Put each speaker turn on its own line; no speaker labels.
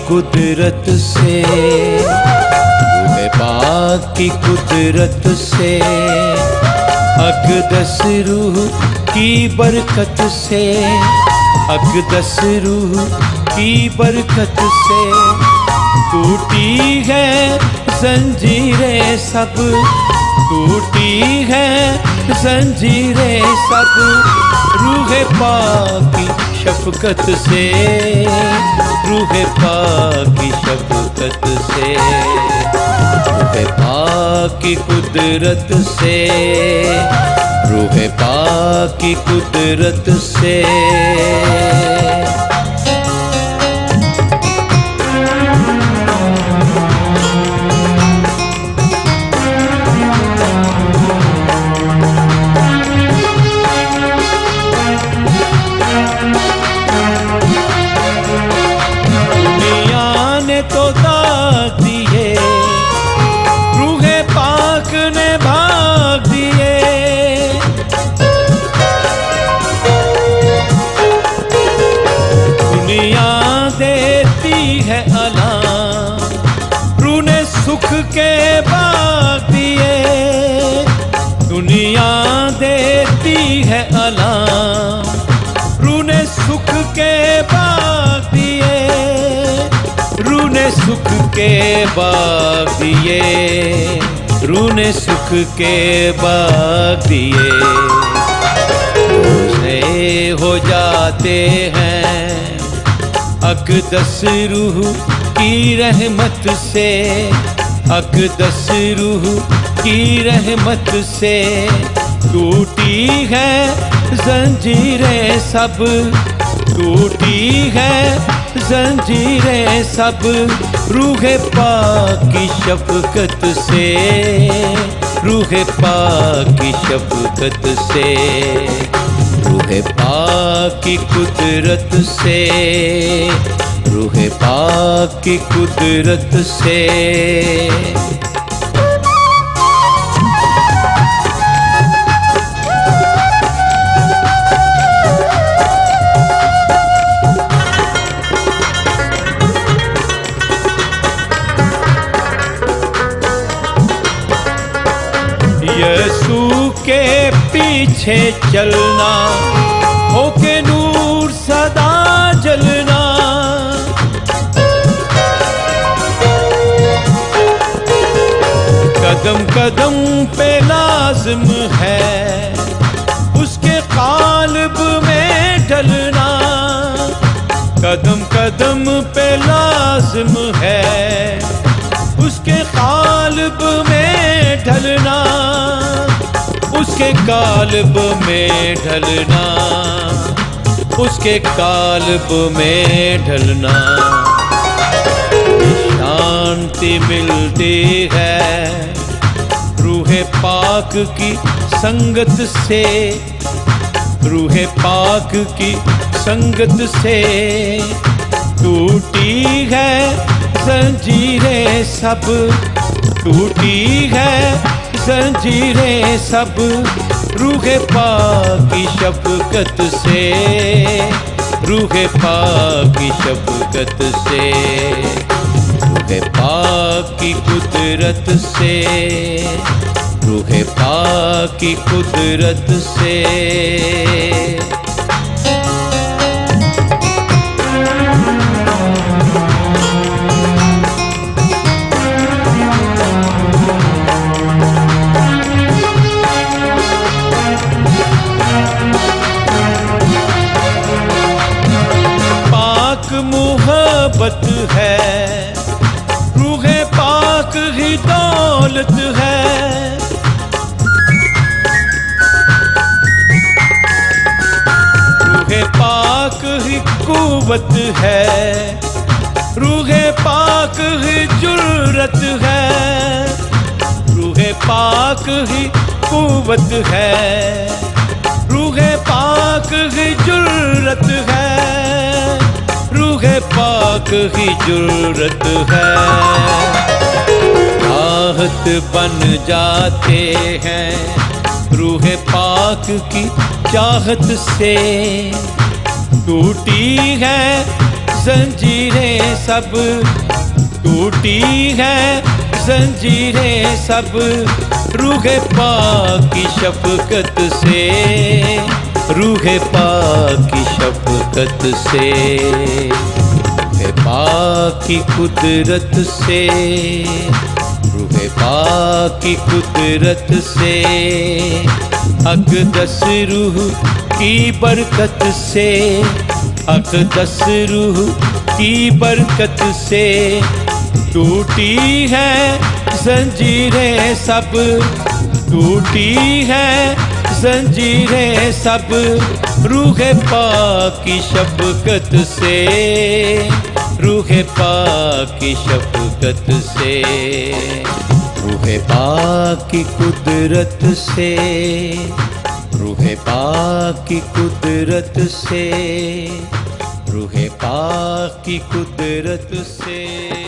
कुदरत से, रूह पाक की कुदरत से, अक़दस रूह की बरकत से, अक़दस रूह की बरकत से टूटी है जंजीरें सब, टूटी है जंजीरें सब, रूह पाक की शफ़क़त से, रूह पाक की शफ़क़त से, रूह पाक की कुदरत से, रूह पाक की कुदरत से। तो दाग दिए, रूह पाक ने भाग दिए, दुनिया देती है अलाम, रूह ने सुख के बाग दिए, दुनिया देती है अलाम, रूह ने सुख के बाग दिए, रूह ने सुख के बाग दिए, रूह ने सुख के बाग दिए, रोज़े हो जाते हैं अक़दस रूह की रहमत से, अक़दस रूह की रहमत से टूटी है जंजीरें सब, टूटी है जंजीरें सब, रूह पाक की शफ़क़त से, रूह पाक की शफ़क़त से, रूह पाक की कुदरत से, रूह पाक की कुदरत से। यीशु के पीछे चलना, होके नूर सदा जलना, कदम कदम पे लाज़िम है उसके क़ाल्ब में ढलना, कदम कदम पे लाज़िम है उसके क़ाल्ब में ढलना, उसके क़ाल्ब में ढलना, उसके क़ाल्ब में ढलना। शांति मिलती है रूह पाक की संगत से, रूह पाक की संगत से टूटी है जंजीरें सब, टूटी है जंजीरें सब, रूह पाक की शफ़क़त से, रूह पाक की शफ़क़त से, रूह पाक की कुदरत से, रूह पाक की कुदरत से। मोहब्बत है, रूह पाक ही दौलत है, रूह पाक ही कुव्वत है, रूह पाक ही जुर्रत है, रूह पाक ही कुव्वत है, रूह पाक ही जुर्रत है, रूह पाक की जुर्रत है। राहत बन जाते हैं रूह पाक की चाहत से, टूटी है जंजीरें सब टूटी हैं, जंजीरें सब रूहे पाक की शफ़क़त से, रूहे पाक की शफ़क़त से, रूहे पाक की कुदरत से, रूहे पाक की कुदरत से, अक़दस रूह की बरकत से, अक़दस रूह की बरकत से टूटी है जंजीरें सब, टूटी है जंजीरें सब रूहे पाक की शफ़क़त से, रूहे पाक की शफ़क़त से, रूहे पाक की कुदरत से, रूहे पाक की कुदरत से, रूहे पाक की कुदरत से।